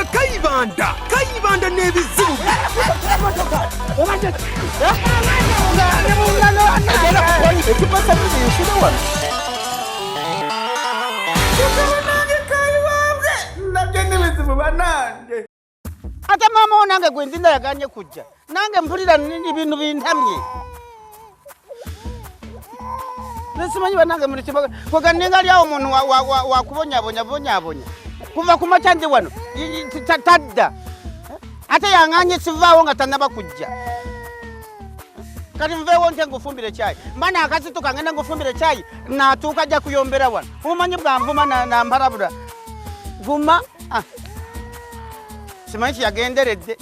nga Kayibanda n'ebizibu. Ate mama onange gwe nzinda yaganye kujja. Nange mpulira ibintu bintamye. Nesimanyi banange muri kibaga. Koga ninga lyawo umuntu wa kubonya. Kuva kumacanje wano. Tadda. Ate yanganye sivaawo nga tanaba kujja. Kati mvewo nte ngufumbire chai. Mana akasi tukangenda ngufumbire chai na tukaja kuyombera wano. Umanyi bwa mvuma na mbarabura. Vuma Simanyi yagenderedde.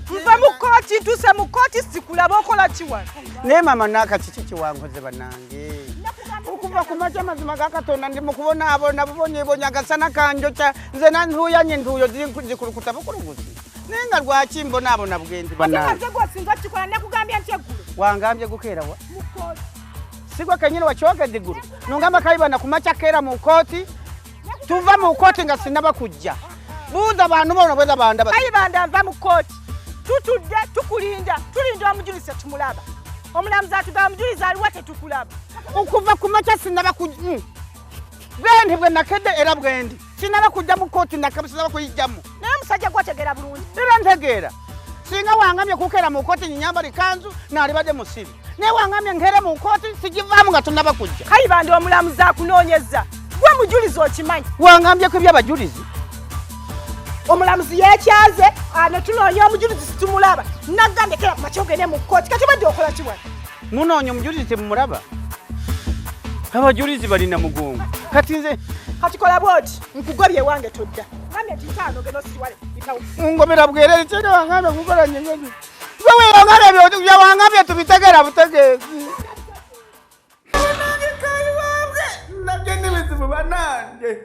Mva mu kkooti tuse mu kkooti sikulaba okola kiwana. Ne mama nakati kiwangoze banange. Okuva ku macha mazima gakatonda ndi mukubona abona bubonye agasana kanjo cha nze nantuyanye ntuyo zikulukuta bukuluguzi. Nenga rwakimbo nabo nabugenzi banange. Akaze gwasinga kikola nakugambya ntegulu. Wangambye gukeera wa? Mu kkooti. Sigwa kenyine wachoka diguru. Nungamba Kayibanda kumacha kera mu kkooti. Tuva mu kkooti nga sinaba kujja. Buuza abantu bona bweza banda. Kayibanda nva mu kkooti. Tutudde tukulinda omujulisi tumulaba. Omulamuzi atugamba omujulisi aliwa tetukulaba. Okuva ku macha sinaba kujja. Bwendi bwe nakedde era bwendi. Sinaba kujja mu kkooti nakabisaba kuyijjamu. Naye musajja gwategera bulungi. Era ntegeera. Singa wangamye kukera mu kkooti nyamba likanzu nalibadde musibi. Ne wangamye nkere mu kkooti sijivaamu nga tunaba kujja. Kayibanda omulamuzi akunoonyeza. Gwe mujulizi okimanyi. Wangambye ku by'abajulizi. Omulamuzi yekyaze netunoonya omujulizi situmulaba. Nagambye kera kumacha ogende mu kkooti. Kati badde okola kiwana. Munoonya omujulizi temumulaba. Abajulizi balina mugongo. Kati nze kola bwoti nkugobye wange todda. Ngambye titaano geno siwale bitawo. Ngomera bwerere kyene wangambye kukola nyenyeji. Wewe wangambye bya wangambye tubitegera butegeezi. Nagende bizibu banange.